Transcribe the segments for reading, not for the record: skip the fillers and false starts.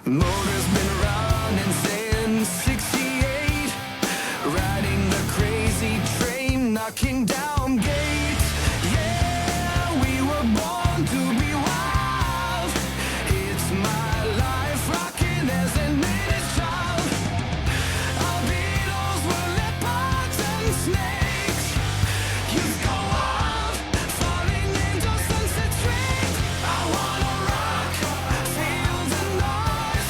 Motor's been running since 68, riding the crazy train, knocking down gates. Yeah, we were born to be wild. It's my life, rocking as an English child. Our Beatles were leopards and snakes. Youth go wild, falling into Sunset Straight. I wanna rock, feel the noise.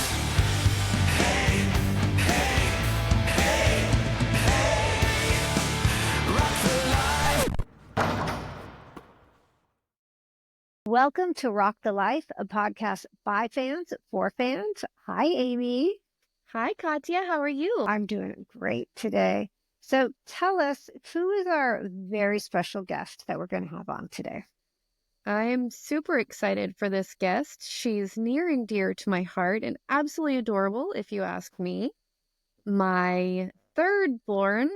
Hey, hey, hey, hey, rock the life. Welcome to Rock the Life, a podcast by fans for fans. Hi, Amy. Hi, Katya. How are you? I'm doing great today. So tell us, who is our very special guest that we're going to have on today? I'm super excited for this guest. She's near and dear to my heart and absolutely adorable, if you ask me. My third born,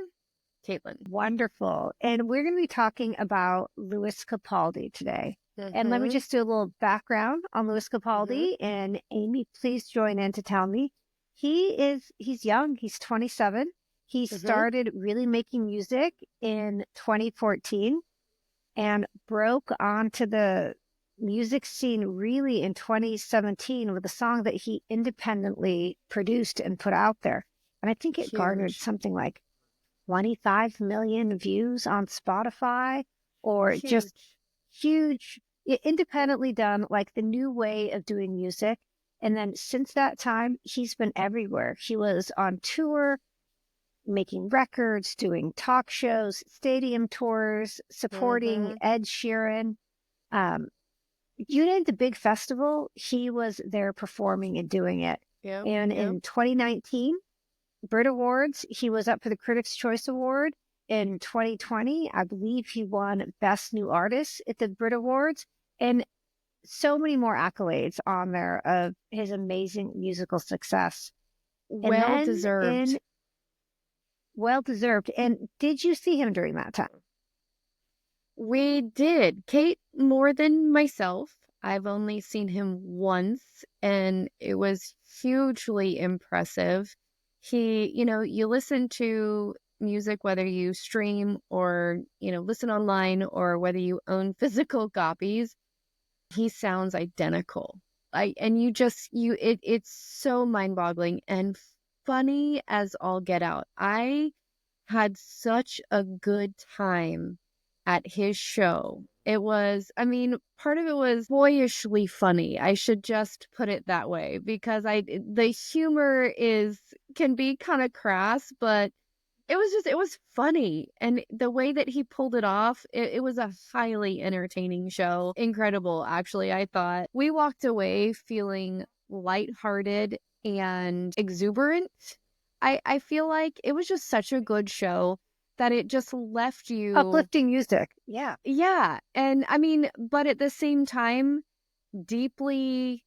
Caitlin. Wonderful. And we're going to be talking about Lewis Capaldi today. And let me just do a little background on Lewis Capaldi. And Amy, please join in to tell me. He's young. He's 27. He started really making music in 2014 and broke onto the music scene really in 2017 with a song that he independently produced and put out there. And I think it garnered Huge. something like 25 million views on Spotify, or just huge, independently done, like the new way of doing music. And then since that time, he's been everywhere. He was on tour, making records, doing talk shows, stadium tours, supporting Ed Sheeran. You name the big festival, he was there performing and doing it. And in 2019, Brit Awards, he was up for the Critics' Choice Award. In 2020, I believe he won Best New Artist at the Brit Awards. And so many more accolades on there of his amazing musical success. Well deserved. Well deserved. And did you see him during that time? We did. Kate, more than myself. I've only seen him once, and it was hugely impressive. You listen to music, whether you stream or, listen online, or whether you own physical copies, he sounds identical. It's so mind-boggling and funny as all get out. I had such a good time at his show. It was, part of it was boyishly funny. I should just put it that way, because the humor can be kind of crass, but it was funny. And the way that he pulled it off, it was a highly entertaining show. Incredible, actually, I thought. We walked away feeling lighthearted and exuberant. I feel like it was just such a good show that it just left you... Uplifting music. Yeah. Yeah. And but at the same time, deeply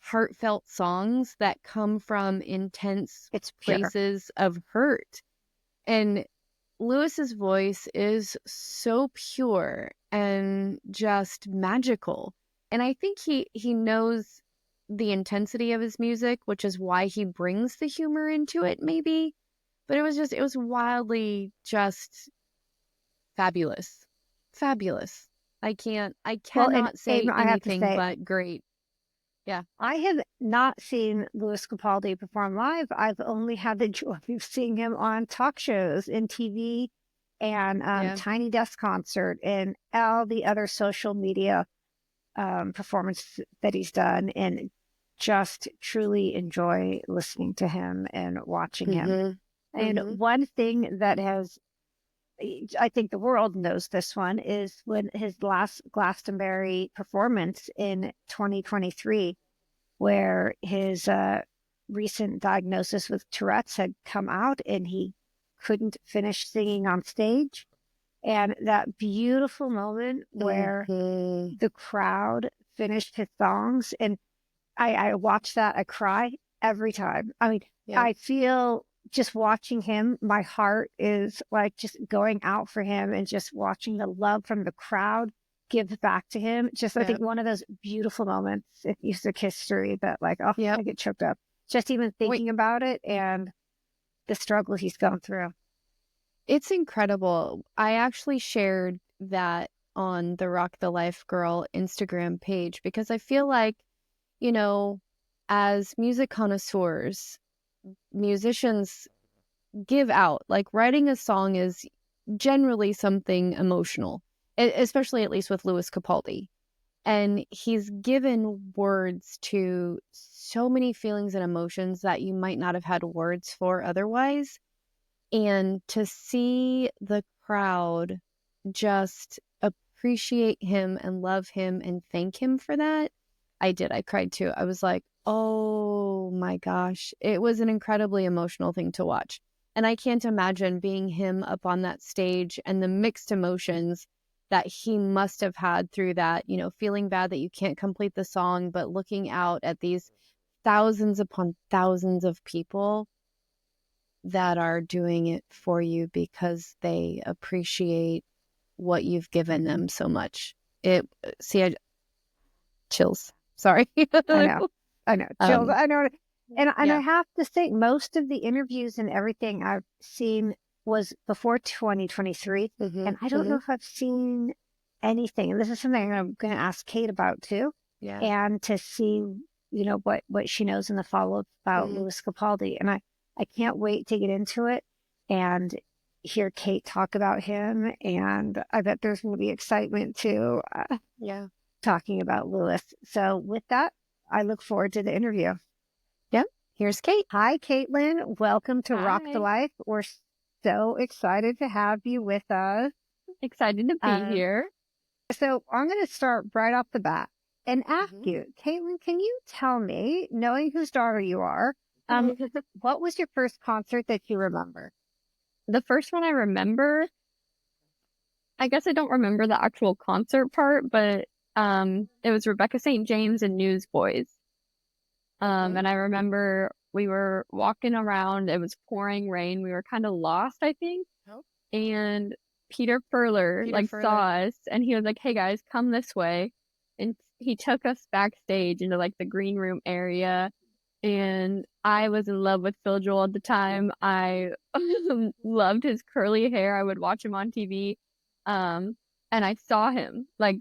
heartfelt songs that come from intense places of hurt. And Lewis's voice is so pure and just magical. And I think he knows the intensity of his music, which is why he brings the humor into it, maybe. But it was wildly just fabulous. Fabulous. I cannot say anything but great. Yeah. I have not seen Lewis Capaldi perform live. I've only had the joy of seeing him on talk shows and TV and Tiny Desk Concert and all the other social media performances that he's done, and just truly enjoy listening to him and watching him. And one thing that I think the world knows this one, is when his last Glastonbury performance in 2023, where his recent diagnosis with Tourette's had come out and he couldn't finish singing on stage. And that beautiful moment where the crowd finished his songs, and I watch that, I cry every time. I feel, just watching him, my heart is like just going out for him, and just watching the love from the crowd give back to him. I think one of those beautiful moments in music history that I get choked up. just even thinking about it and the struggle he's gone through. It's incredible. I actually shared that on the Rock the Life Girl Instagram page because I feel like, you know, as music connoisseurs, musicians give out. Like writing a song is generally something emotional, especially at least with Lewis Capaldi. And he's given words to so many feelings and emotions that you might not have had words for otherwise. And to see the crowd just appreciate him and love him and thank him for that, I did. I cried too. I was like, oh my gosh. It was an incredibly emotional thing to watch. And I can't imagine being him up on that stage and the mixed emotions that he must have had through that, you know, feeling bad that you can't complete the song, but looking out at these thousands upon thousands of people that are doing it for you because they appreciate what you've given them so much. Chills. Sorry. I know. Chills. I know. And I have to say, most of the interviews and everything I've seen was before 2023. And I don't know if I've seen anything. And this is something I'm going to ask Cait about too. Yeah. And to see, you know, what she knows in the follow-up about Lewis Capaldi. And I can't wait to get into it and hear Cait talk about him. And I bet there's going to be excitement too. Talking about Lewis. So with that, I look forward to the interview. Yep. Here's Cait. Hi, Caitlin. Welcome to Rock the Life. We're so excited to have you with us. Excited to be here. So I'm going to start right off the bat and ask you, Caitlin, can you tell me, knowing whose daughter you are, what was your first concert that you remember? The first one I remember, I guess I don't remember the actual concert part, but it was Rebecca St. James and Newsboys. And I remember we were walking around, it was pouring rain, we were kind of lost, I think. And Peter Furler saw us and he was like, hey guys, come this way. And he took us backstage into like the green room area. And I was in love with Phil Joel at the time. I loved his curly hair. I would watch him on TV. And I saw him like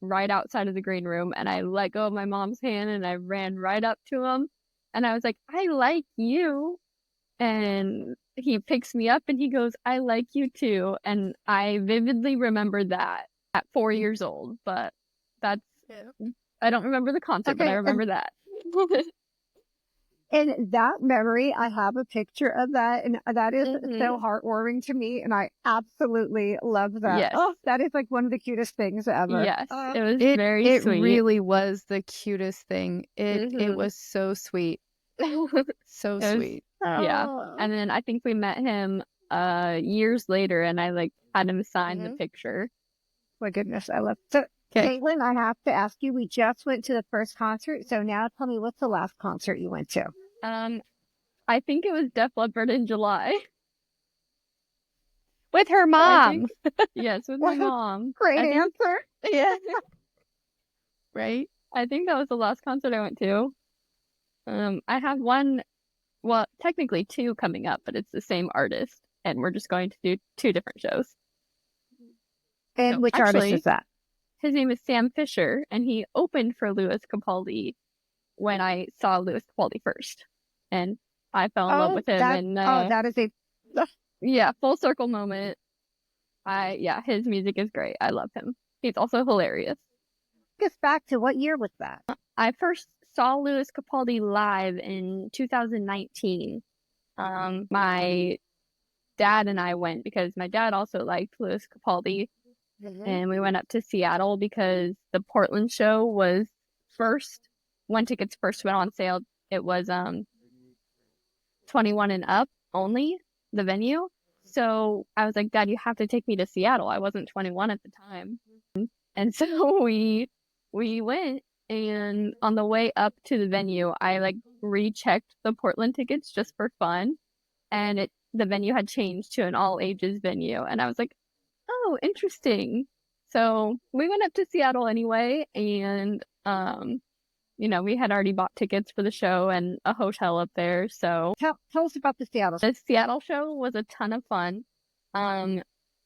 right outside of the green room, and I let go of my mom's hand and I ran right up to him and I was like, I like you. And he picks me up and he goes, I like you too. And I vividly remember that at 4 years old, but that's, I don't remember the concert, but I remember that. And that memory, I have a picture of that, and that is so heartwarming to me, and I absolutely love that. Yes. Oh, that is like one of the cutest things ever. Yes, it was very sweet. It really was the cutest thing. It was so sweet. So sweet. Yeah. And then I think we met him years later, and I like had him sign the picture. My goodness, I love it. So, Caitlin, I have to ask you, we just went to the first concert, so now tell me, what's the last concert you went to? I think it was Def Leppard in July. With her mom. Yes, with my mom. Great answer. Yeah. Right? I think that was the last concert I went to. I have one, well, technically two coming up, but it's the same artist, and we're just going to do two different shows. And which artist is that? His name is Sam Fisher, and he opened for Lewis Capaldi when I saw Lewis Capaldi first. And I fell in love with him. That is a full circle moment. His music is great. I love him. He's also hilarious. Take us back to what year was that? I first saw Lewis Capaldi live in 2019. My dad and I went because my dad also liked Lewis Capaldi. And we went up to Seattle because the Portland show was first. When tickets first went on sale, it was 21 and up only, the venue. So I was like, Dad, you have to take me to Seattle. I wasn't 21 at the time. And so we went, and on the way up to the venue, I like rechecked the Portland tickets just for fun. And the venue had changed to an all ages venue. And I was like, oh, interesting. So we went up to Seattle anyway, and we had already bought tickets for the show and a hotel up there. So Tell us about the Seattle. The Seattle show was a ton of fun.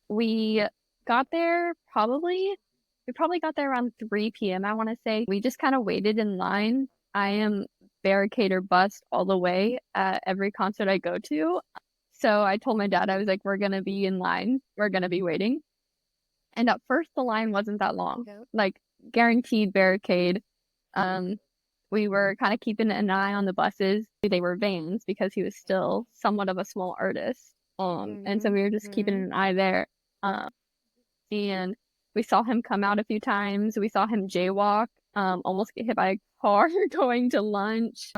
We got there we probably got there around 3 p.m. I want to say. We just kind of waited in line. I am barricade or bust all the way at every concert I go to. So I told my dad, I was like, we're going to be in line. We're going to be waiting. And at first the line wasn't that long, like guaranteed barricade. We were kind of keeping an eye on the buses. They were vans because he was still somewhat of a small artist. And so we were just keeping an eye there. And we saw him come out a few times. We saw him jaywalk, almost get hit by a car going to lunch.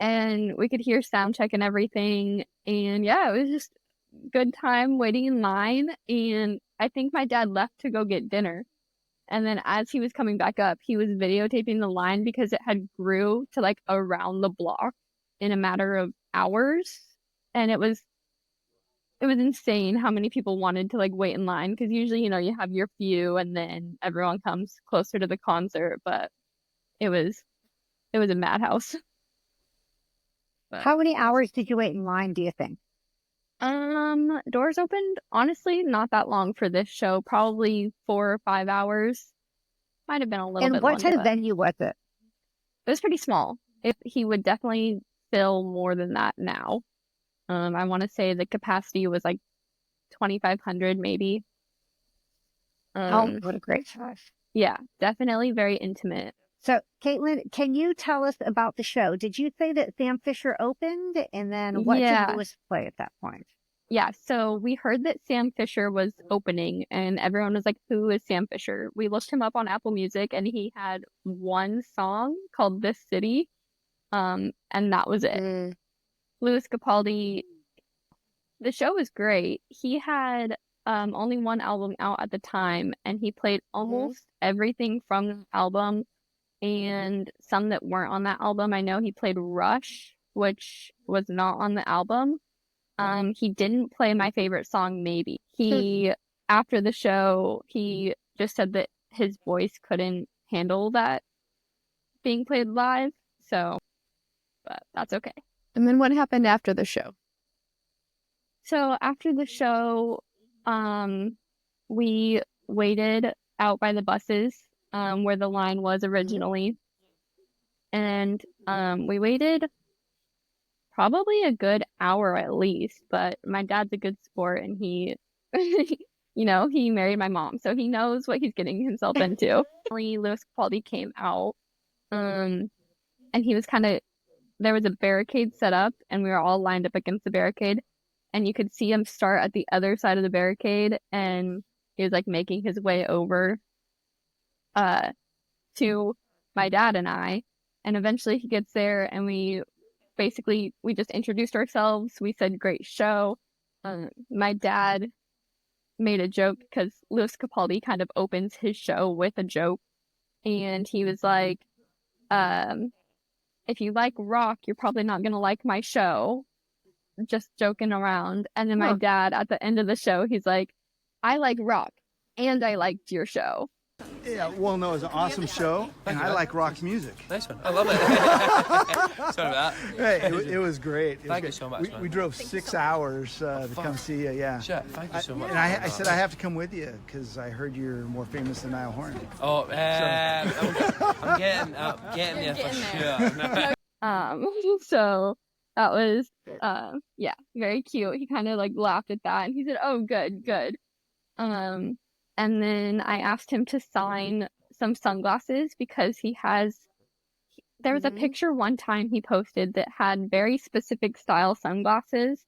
And we could hear sound check and everything. And yeah, it was just a good time waiting in line. And I think my dad left to go get dinner. And then as he was coming back up, he was videotaping the line because it had grew to like around the block in a matter of hours. And it was insane how many people wanted to like wait in line, because usually, you have your few and then everyone comes closer to the concert, but it was a madhouse. But how many hours did you wait in line, do you think? Doors opened, honestly, not that long for this show, probably 4 or 5 hours. Might have been a little bit longer. And what kind of venue was it? It was pretty small. He would definitely fill more than that now. I want to say the capacity was like 2,500 maybe. What a great size. Yeah, definitely very intimate. So, Caitlin, can you tell us about the show? Did you say that Sam Fisher opened, and then what did Lewis play at that point? Yeah, so we heard that Sam Fisher was opening, and everyone was like, who is Sam Fisher? We looked him up on Apple Music, and he had one song called This City, and that was it. Lewis Capaldi, the show was great. He had only one album out at the time, and he played almost everything from the album and some that weren't on that album. I know he played Rush, which was not on the album. He didn't play my favorite song, Maybe. After the show, he just said that his voice couldn't handle that being played live, but that's okay. And then what happened after the show? So after the show, we waited out by the buses, where the line was originally. And we waited probably a good hour at least, but my dad's a good sport, and he, he married my mom, so he knows what he's getting himself into. Lewis Capaldi came out, and he was there was a barricade set up, and we were all lined up against the barricade, and you could see him start at the other side of the barricade, and he was like making his way over to my dad and I, and eventually he gets there, and we just introduced ourselves. We said, great show. My dad made a joke because Lewis Capaldi kind of opens his show with a joke, and he was like, if you like rock, you're probably not going to like my show. Just joking around. And then my dad, at the end of the show, he's like, I like rock, and I liked your show. Yeah, well, no, it was an awesome show, and I like rock music. Nice one. I love it. Sorry about that. Hey, it was great. Thank you so much, man. We drove 6 hours to come see you, yeah. Sure, thank you so much. And I said I have to come with you because I heard you're more famous than Niall Horan. Oh, I'm getting there for sure. So that was, very cute. He kind of like laughed at that, and he said, oh, good. And then I asked him to sign some sunglasses because there was a picture one time he posted that had very specific style sunglasses.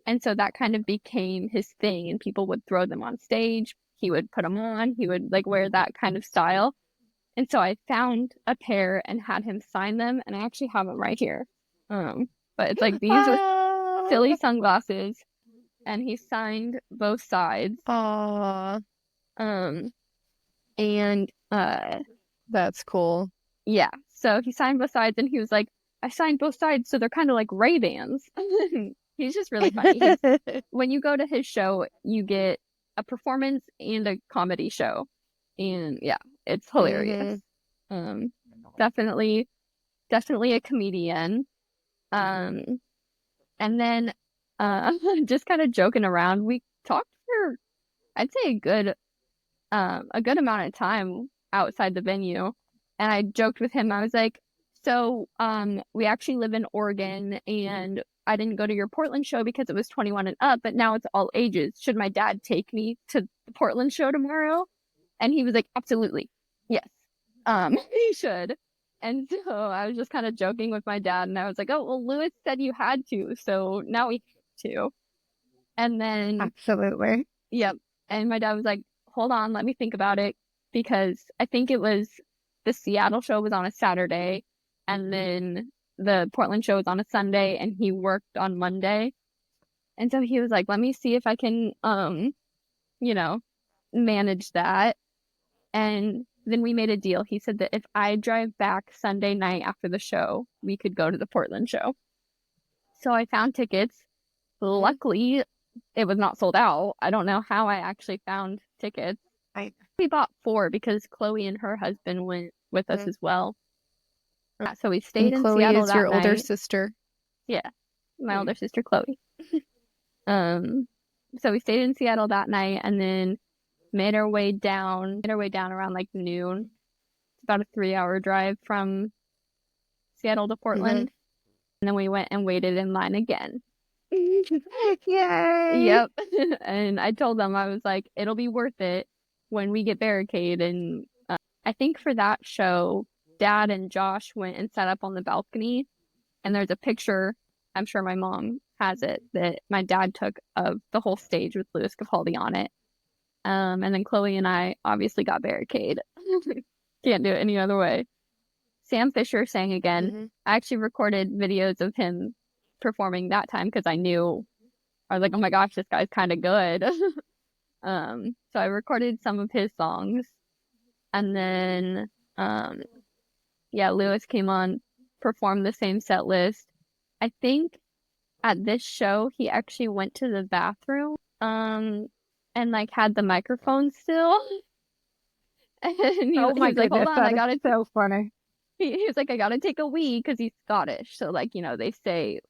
And so that kind of became his thing, and people would throw them on stage. He would put them on. He would like wear that kind of style. And so I found a pair and had him sign them, and I actually have them right here. But it's like these are silly sunglasses, and he signed both sides. Aww. And that's cool. Yeah. So he signed both sides, and he was like, I signed both sides, so they're kind of like Ray-Bans. He's just really funny. When you go to his show, you get a performance and a comedy show. And yeah, it's hilarious. definitely a comedian. And then just kind of joking around, we talked for, I'd say, a good amount of time outside the venue. And I joked with him. I was like, so we actually live in Oregon, and I didn't go to your Portland show because it was 21 and up, but now it's all ages. Should my dad take me to the Portland show tomorrow? And he was like, absolutely. Yes. He should. And so I was just kind of joking with my dad, and I was like, oh, well, Lewis said you had to, so now we have to. And then Absolutely. Yep. And my dad was like, hold on, let me think about it, because I think it was the Seattle show was on a Saturday, and then the Portland show was on a Sunday, and he worked on Monday. And so he was like, let me see if I can, manage that. And then we made a deal. He said that if I drive back Sunday night after the show, we could go to the Portland show. So I found tickets. Luckily, it was not sold out. I don't know how I actually found tickets. We bought 4 because Chloe and her husband went with us as well. So we stayed in Chloe Seattle is that your older night. sister. Yeah, my older sister Chloe. So we stayed in Seattle that night, and then made our way down around like noon. It's about a 3-hour drive from Seattle to Portland. And then we went and waited in line again. Yay! Yep. And I told them, I was like, it'll be worth it when we get barricade. And I think for that show, Dad and Josh went and sat up on the balcony, and there's a picture, I'm sure my mom has it, that my dad took of the whole stage with Lewis Capaldi on it. And then Chloe and I obviously got barricade. Can't do it any other way. Sam Fisher sang again. I actually recorded videos of him performing that time because I was like, oh my gosh, this guy's kind of good. So I recorded some of his songs. And then, Lewis came on, performed the same set list. I think at this show, he actually went to the bathroom, and like had the microphone still. And he was like, hold on, I gotta. So funny. He was like, I gotta take a wee, because he's Scottish. So like, they say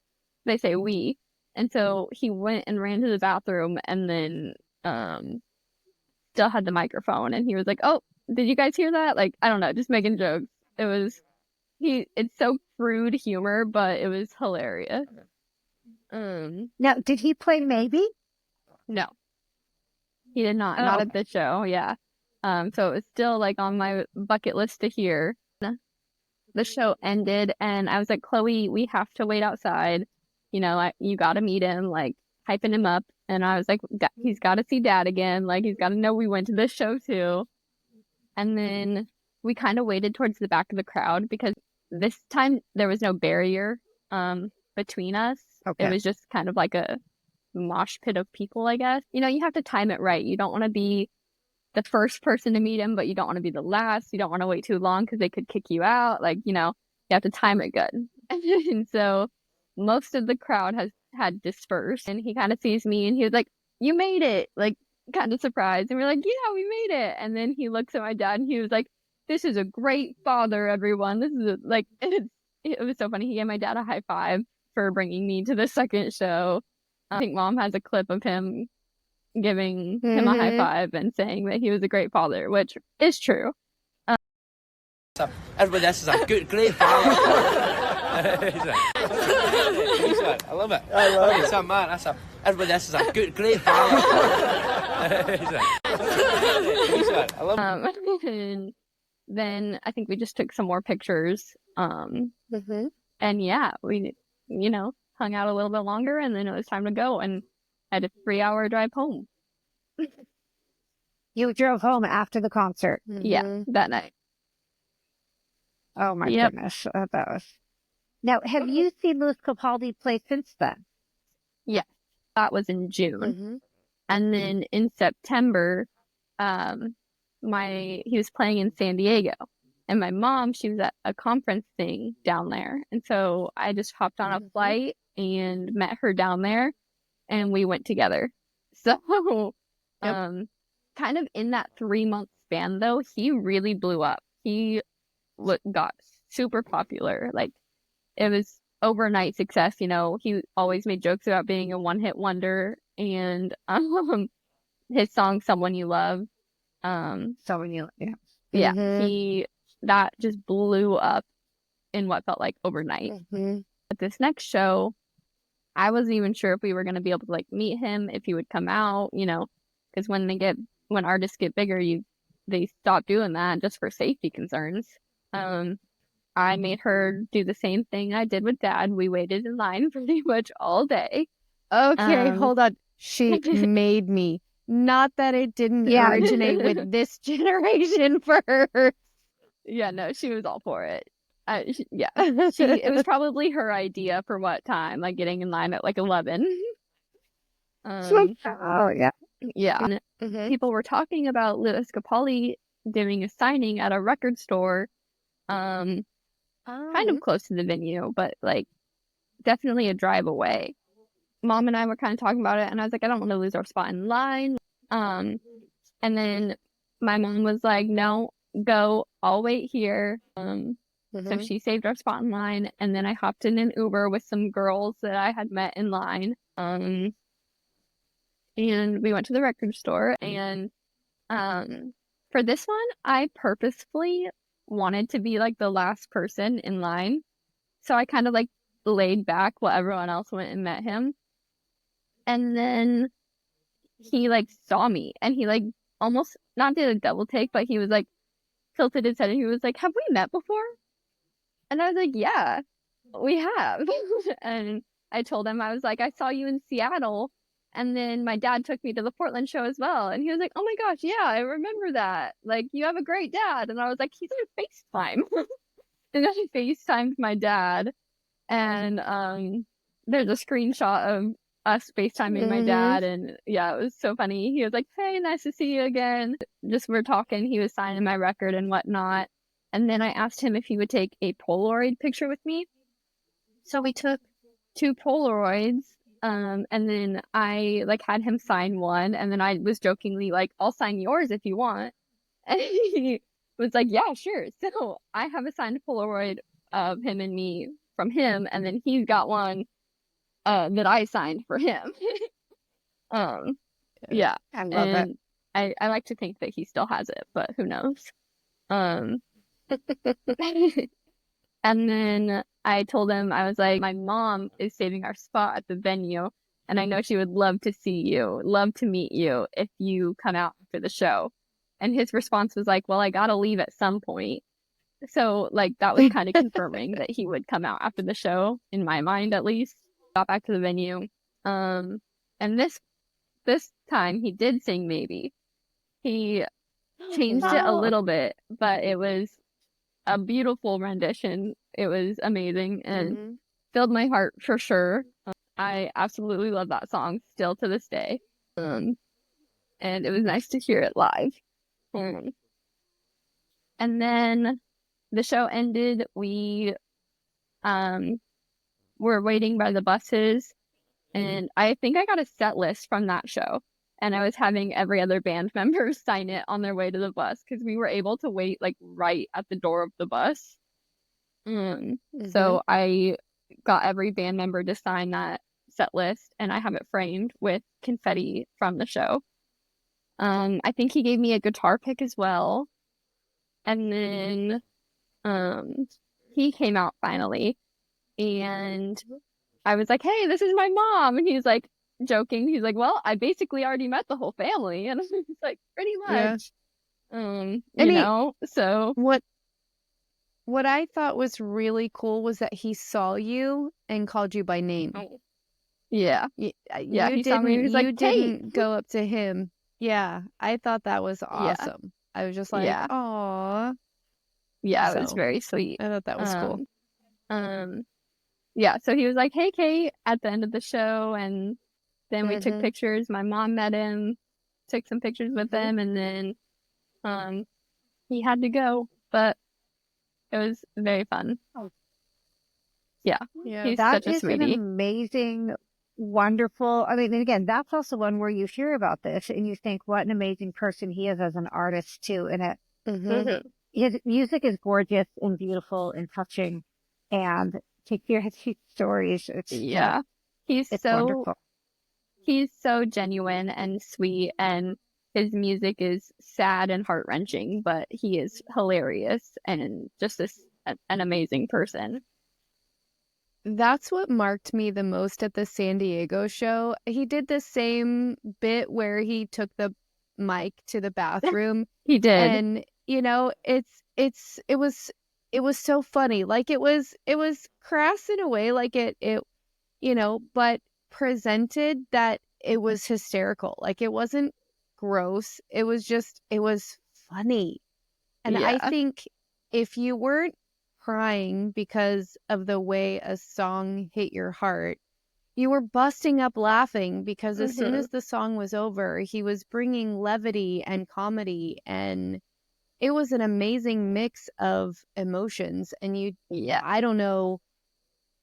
wee. And so he went and ran to the bathroom, and then still had the microphone, and he was like, oh, did you guys hear that? Like, I don't know, just making jokes. It's so crude humor, but it was hilarious. Now, did he play Maybe? No, he did not. Not at the show. Yeah. So it was still like on my bucket list to hear. The show ended, and I was like, Chloe, we have to wait outside. You got to meet him, like hyping him up. And I was like, he's got to see Dad again. Like, he's got to know we went to this show too. And then we kind of waited towards the back of the crowd, because this time there was no barrier between us. It was just kind of like a mosh pit of people, I guess. You have to time it right. You don't want to be the first person to meet him, but you don't want to be the last. You don't want to wait too long because they could kick you out. Like, you have to time it good. And so most of the crowd had dispersed, and he kind of sees me, and he was like, you made it, like kind of surprised. And we're like, yeah, we made it. And then he looks at my dad, and he was like, this is a great father, everyone. This is it was so funny. He gave my dad a high five for bringing me to the second show. I think Mom has a clip of him giving him a high five and saying that he was a great father, which is true. Everybody else is a great father. I love it. It's a man. Everybody else is a great father. I love it. And then I think we just took some more pictures. And yeah, we, hung out a little bit longer, and then it was time to go, and I had a 3-hour drive home. You drove home after the concert? Yeah, that night. Oh my goodness. That was... Now, have you seen Lewis Capaldi play since then? Yeah, that was in June. And then in September, he was playing in San Diego. And my mom, she was at a conference thing down there. And so I just hopped on a flight and met her down there, and we went together. So kind of in that 3-month span, though, he really blew up. He got super popular. Like, it was overnight success, you know. He always made jokes about being a one-hit wonder, and his song "Someone You Love," Someone you, yeah. yeah, that just blew up in what felt like overnight. At this next show, I wasn't even sure if we were going to be able to like meet him, if he would come out, you know, because when artists get bigger, they stop doing that just for safety concerns. I made her do the same thing I did with Dad. We waited in line pretty much all day. Okay, hold on. She made me. Not that it didn't originate with this generation first. Yeah, no, she was all for it. It was probably her idea for what time, like getting in line at like 11. Oh, yeah. Yeah. People were talking about Lewis Capaldi doing a signing at a record store, kind of close to the venue, but like definitely a drive away. Mom and I were kind of talking about it, and I was like, I don't want to lose our spot in line. And then my mom was like, no, go, I'll wait here. So she saved our spot in line, and then I hopped in an Uber with some girls that I had met in line. And we went to the record store, and for this one, I purposefully wanted to be like the last person in line. So I kind of like laid back while everyone else went and met him. And then he like saw me, and he like almost not did a double take, but he was like tilted his head, and he was like, have we met before? And I was like, yeah, we have. And I told him, I was like, I saw you in Seattle, and then my dad took me to the Portland show as well. And he was like, oh my gosh, yeah, I remember that. Like, you have a great dad. And I was like, he's on FaceTime. And then I FaceTimed my dad, and there's a screenshot of us FaceTiming my dad, and yeah, it was so funny. He was like, hey, nice to see you again. Just we're talking, he was signing my record and whatnot. And then I asked him if he would take a Polaroid picture with me. So we took 2 Polaroids, and then I like had him sign one, and then I was jokingly like, I'll sign yours if you want. And he was like, yeah, sure. So I have a signed Polaroid of him and me from him, and then he's got one that I signed for him. Yeah. I love it. I like to think that he still has it, but who knows? And then I told him, I was like, my mom is saving our spot at the venue, and I know she would love to see you, love to meet you if you come out after the show. And his response was like, well, I gotta leave at some point. So like that was kind of confirming that he would come out after the show, in my mind at least. Got back to the venue. And this time he did sing Maybe. He changed it a little bit, but it was a beautiful rendition. It was amazing and filled my heart for sure. I absolutely love that song still to this day. And it was nice to hear it live. And then the show ended. We were waiting by the buses, and I think I got a set list from that show. And I was having every other band member sign it on their way to the bus, because we were able to wait like right at the door of the bus. So I got every band member to sign that set list, and I have it framed with confetti from the show. I think he gave me a guitar pick as well. And then he came out finally, and I was like, hey, this is my mom. And he's like, joking, he's like, well, I basically already met the whole family. And I was like, pretty much. So what I thought was really cool was that he saw you and called you by name. Yeah. You he saw me, he was like, didn't go up to him. Yeah, I thought that was awesome. Yeah. I was just like, aw. Yeah, it was very sweet. I thought that was cool. Yeah, so he was like, hey, Cait, at the end of the show, and then we took pictures. My mom met him, took some pictures with him, and then he had to go, but it was very fun. Yeah, he's that such a is sweetie. an amazing, wonderful. I mean, and again, that's also one where you hear about this and you think, what an amazing person he is as an artist too. And his music is gorgeous and beautiful and touching, and to hear his stories, Yeah. it's wonderful. He's so genuine and sweet, and his music is sad and heart-wrenching, but he is hilarious and just an amazing person. That's what marked me the most at the San Diego show. He did the same bit where he took the mic to the bathroom. He did. And, you know, it was so funny. Like it was crass in a way, like it you know, but presented that it was hysterical. Like it wasn't gross. It was funny. And I think if you weren't crying because of the way a song hit your heart, you were busting up laughing because as soon as the song was over, he was bringing levity and comedy, and it was an amazing mix of emotions. And I don't know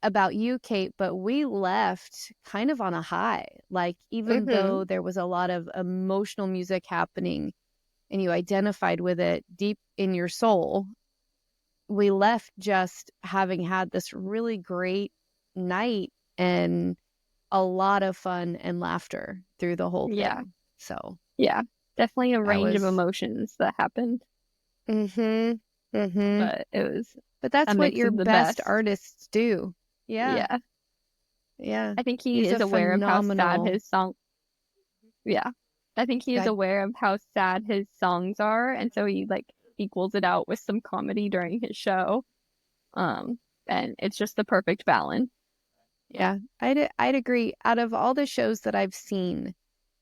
about you, Cait, but we left kind of on a high. Like, even though there was a lot of emotional music happening and you identified with it deep in your soul, we left just having had this really great night and a lot of fun and laughter through the whole thing. So yeah, definitely a range of emotions that happened. But it was. But that's what your best artists do. Yeah. I think he He's is aware of how phenomenal- sad his song. Yeah, I think he is aware of how sad his songs are, and so he like equals it out with some comedy during his show. And it's just the perfect balance. Yeah, I'd agree. Out of all the shows that I've seen,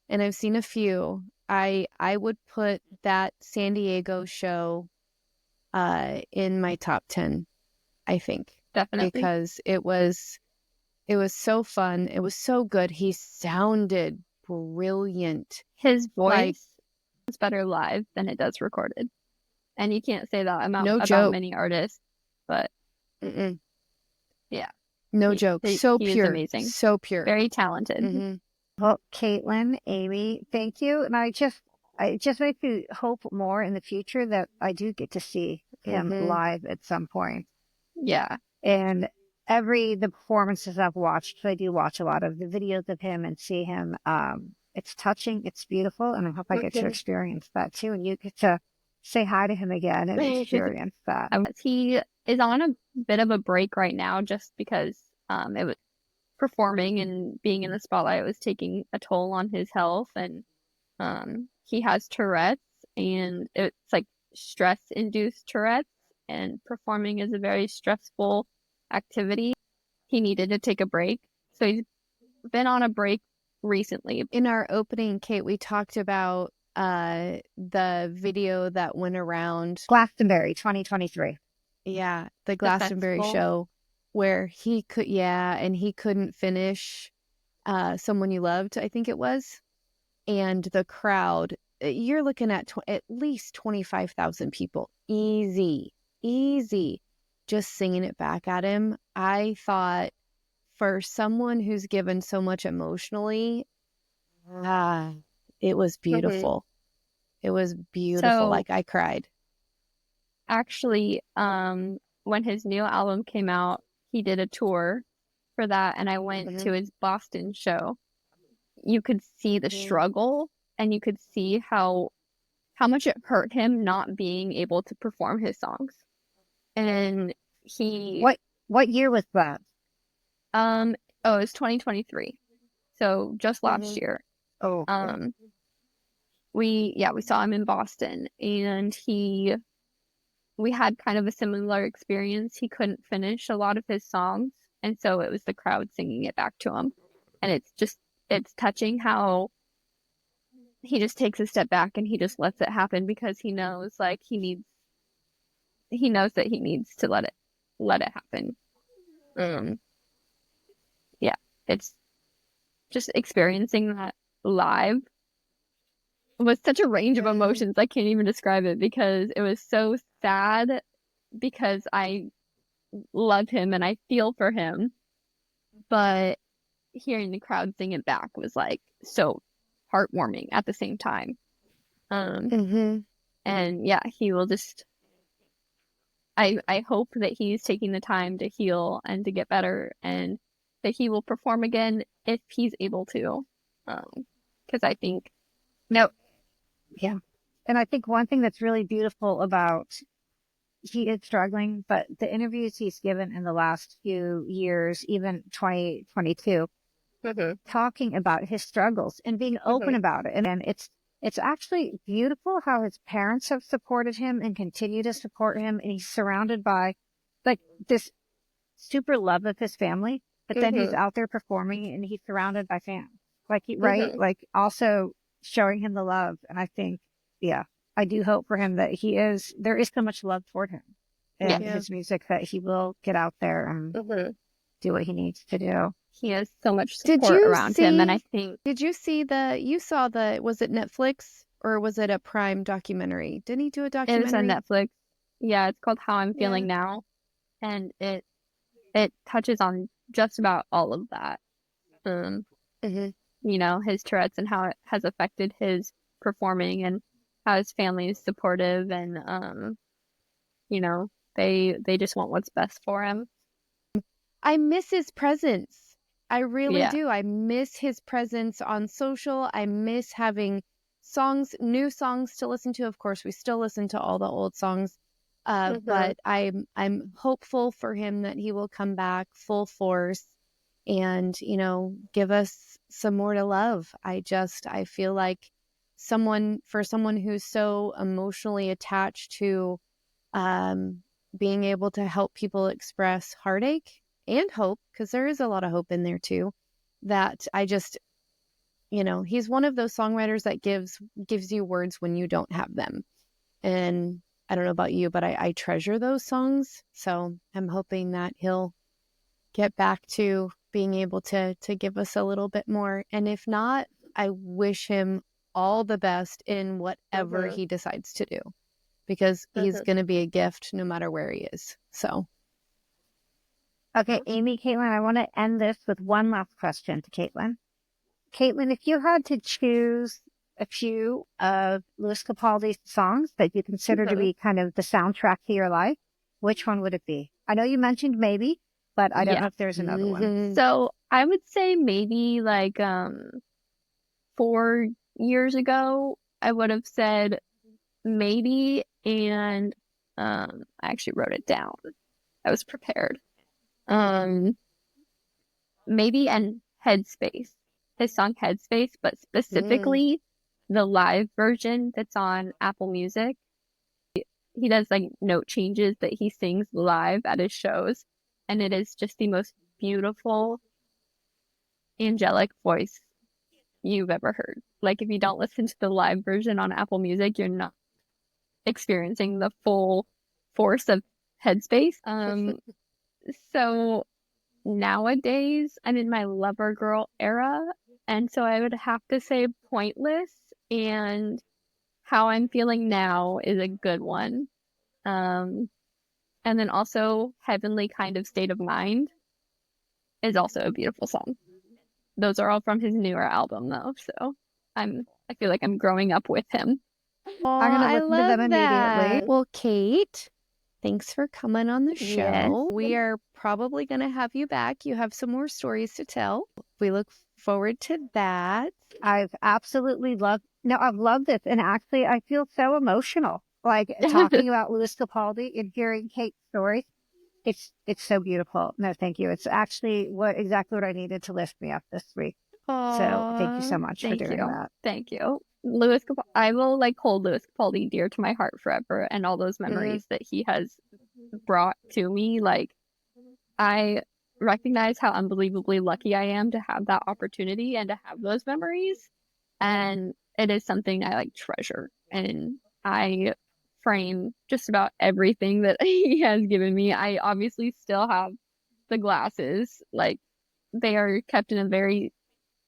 and I've seen a few, I would put that San Diego show in my top 10, I think. Definitely. Because it was so fun. It was so good. He sounded brilliant. His voice is better live than it does recorded. And you can't say that about many artists, but yeah. No joke. So he pure. Is amazing. So pure. Very talented. Well, Caitlin, Amy, thank you. And it just makes me hope more in the future that I do get to see him live at some point. Yeah. And the performances I've watched, I do watch a lot of the videos of him and see him. It's touching, it's beautiful, and I hope I get to experience that too. And you get to say hi to him again and experience that. He is on a bit of a break right now just because it was performing and being in the spotlight was taking a toll on his health, and he has Tourette's, and it's like stress-induced Tourette's, and performing is a very stressful activity. He needed to take a break, so he's been on a break recently. In our opening, Cait, we talked about the video that went around Glastonbury 2023. Yeah, the Glastonbury show where he couldn't finish Someone You Loved, I think it was. And the crowd, you're looking at at least 25,000 people. Easy, just singing it back at him. I thought, for someone who's given so much emotionally, it was beautiful. It was beautiful. Like, I cried. Actually, when his new album came out, he did a tour for that, and I went to his Boston show. You could see the struggle, and you could see how much it hurt him not being able to perform his songs. And what year was that? It was 2023, so just last year. We saw him in Boston, and we had kind of a similar experience. He couldn't finish a lot of his songs, and so it was the crowd singing it back to him. And it's touching how he just takes a step back and he just lets it happen because he knows that he needs to let it happen. Yeah, it's just experiencing that live was such a range of emotions. I can't even describe it because it was so sad because I love him and I feel for him. But hearing the crowd sing it back was like so heartwarming at the same time. And yeah, he will just I hope that he's taking the time to heal and to get better, and that he will perform again if he's able to. Because I think, No, yeah. And I think one thing that's really beautiful about he is struggling, but the interviews he's given in the last few years, even 2022, talking about his struggles and being open about it. And it's actually beautiful how his parents have supported him and continue to support him. And he's surrounded by like this super love of his family, but then he's out there performing and he's surrounded by fans. Like, right? Like also showing him the love. And I think, yeah, I do hope for him that there is so much love toward him and his music that he will get out there and do what he needs to do. He has so much support around him. And I think, did you see was it Netflix or was it a Prime documentary? Didn't he do a documentary? It was on Netflix. Yeah, it's called How I'm Feeling Now. And it touches on just about all of that. You know, his Tourette's and how it has affected his performing and how his family is supportive and, you know, they just want what's best for him. I miss his presence. I really do. I miss his presence on social. I miss having new songs to listen to. Of course, we still listen to all the old songs. But I'm hopeful for him that he will come back full force and, you know, give us some more to love. I feel like someone who's so emotionally attached to being able to help people express heartache and hope, because there is a lot of hope in there too, that you know, he's one of those songwriters that gives you words when you don't have them. And I don't know about you, but I treasure those songs. So I'm hoping that he'll get back to being able to give us a little bit more. And if not, I wish him all the best in whatever he decides to do, because he's going to be a gift no matter where he is. So. Okay, Amy, Caitlin, I want to end this with one last question to Caitlin. Caitlin, if you had to choose a few of Lewis Capaldi's songs that you consider to be kind of the soundtrack to your life, which one would it be? I know you mentioned Maybe, but I don't know if there's another one. So I would say maybe like 4 years ago, I would have said Maybe, and I actually wrote it down. I was prepared. Maybe and Headspace. His song Headspace, but specifically the live version that's on Apple Music. He does like note changes that he sings live at his shows, and it is just the most beautiful, angelic voice you've ever heard. Like, if you don't listen to the live version on Apple Music, you're not experiencing the full force of Headspace. So nowadays I'm in my lover girl era, and so I would have to say Pointless and How I'm Feeling Now is a good one. And then also Heavenly Kind of State of Mind is also a beautiful song. Those are all from his newer album though, so I feel like I'm growing up with him. I'm gonna listen to them immediately. Well, Cait, thanks for coming on the show. Yes. We are probably going to have you back. You have some more stories to tell. We look forward to that. I've loved this. And actually, I feel so emotional, like talking about Lewis Capaldi and hearing Cait's stories. It's so beautiful. No, thank you. It's actually exactly what I needed to lift me up this week. Aww, so thank you so much for doing that. Thank you. I will hold Lewis Capaldi dear to my heart forever, and all those memories that he has brought to me. Like, I recognize how unbelievably lucky I am to have that opportunity and to have those memories. And it is something I treasure, and I frame just about everything that he has given me. I obviously still have the glasses. Like, they are kept in a very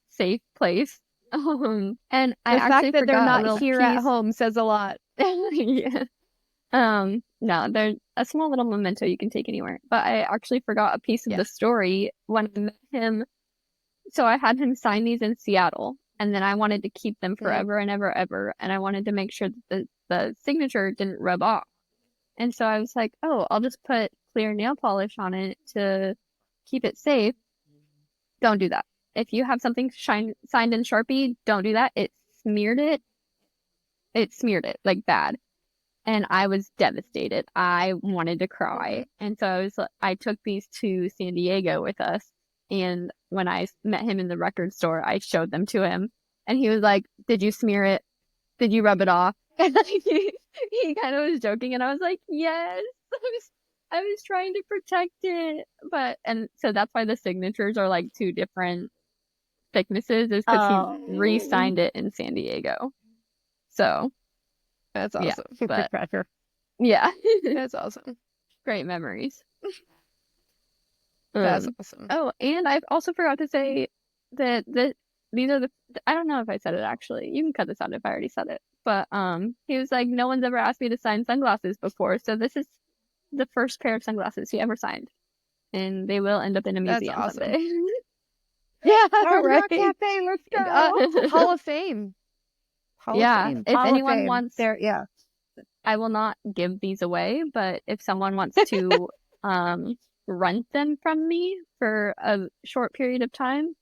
safe place. And the fact that they're not here at home says a lot. Yeah. No, they're a small little memento you can take anywhere. But I actually forgot a piece of the story when I met him. So I had him sign these in Seattle, and then I wanted to keep them forever and ever, and I wanted to make sure that the signature didn't rub off. And so I was like, oh, I'll just put clear nail polish on it to keep it safe. Don't do that. If you have something signed in Sharpie, don't do that. It smeared it. It smeared it like bad. And I was devastated. I wanted to cry. And so I took these to San Diego with us. And when I met him in the record store, I showed them to him. And he was like, did you smear it? Did you rub it off? And he kind of was joking. And I was like, yes. I was trying to protect it. And so that's why the signatures are like 2 different thicknesses, is because he re-signed it in San Diego. So that's awesome. Yeah, super pressure. Yeah. That's awesome. Great memories. That's awesome. Oh, and I also forgot to say that these are I don't know if I said it actually. You can cut this out if I already said it. But he was like, no one's ever asked me to sign sunglasses before, so this is the first pair of sunglasses he ever signed. And they will end up in a museum someday. Yeah, Rock Cafe, let's go. Hall of Fame. Hall of Fame. If Hall of anyone Fame. wants, I will not give these away, but if someone wants to rent them from me for a short period of time,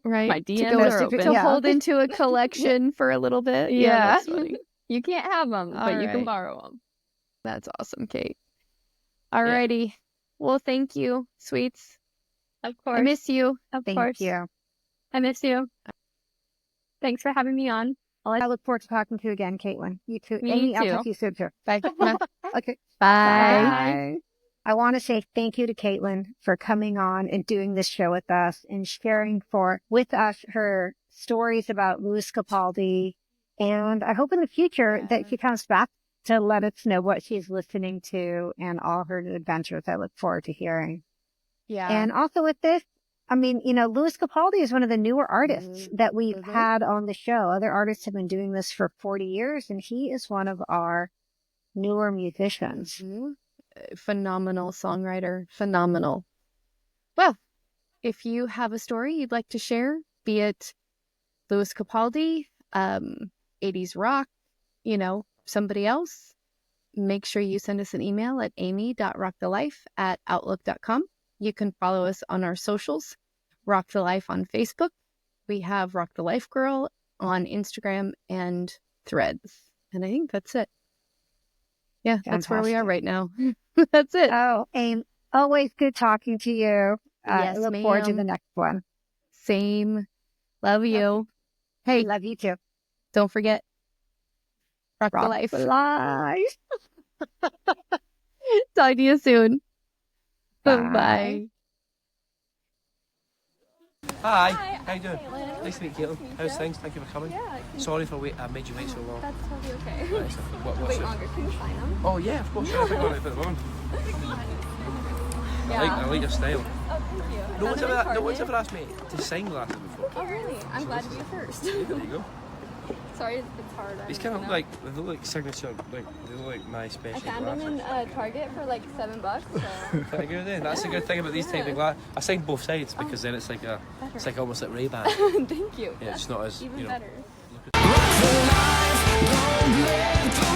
right? My DMs are open. To hold into a collection for a little bit. Yeah, that's funny. You can't have them, but you can borrow them. That's awesome, Cait. Alrighty. Yeah. Well, thank you, sweets. Of course. I miss you. Thank you. I miss you. Thanks for having me on. I look forward to talking to you again, Caitlin. You too. Me Amy, too. I'll talk to you soon, too. Bye. Okay. Bye. I want to say thank you to Caitlin for coming on and doing this show with us and sharing with us her stories about Lewis Capaldi. And I hope in the future that she comes back to let us know what she's listening to and all her adventures. I look forward to hearing. Yeah. And also with this, I mean, Lewis Capaldi is one of the newer artists that we've had on the show. Other artists have been doing this for 40 years, and he is one of our newer musicians. Phenomenal songwriter. Phenomenal. Well, if you have a story you'd like to share, be it Lewis Capaldi, 80s rock, somebody else, make sure you send us an email at amy.rockthelife@outlook.com. You can follow us on our socials, Rock the Life on Facebook. We have Rock the Life Girl on Instagram and Threads. And I think that's it. Yeah, that's where we are right now. That's it. Oh, Aim, always good talking to you. Yes, I look forward to the next one. Same. Love you. Hey, love you too. Don't forget, Rock the Life. Life. Talk to you soon. Bye. Hi. How you doing? Nice to meet you, Caitlin. How's things? Thank you for coming. Yeah. Sorry for I made you wait so long. That's totally okay. Right, so what's Wait it? longer. Can you sign them? Oh yeah, of course. I think I'll put them on. I like your style. Oh, thank you. No one's ever asked me to sign glasses before. Oh, really? I'm glad to be first. There you go. Sorry, it's hard. These kind of they look like signature, they look like my special I found glasses. them in Target for like $7. So. Pretty good, eh? That's a good thing about these type of glasses. I signed both sides because then it's like almost like Ray-Ban. Thank you. Yeah, it's not as even better. Rock the life, don't live.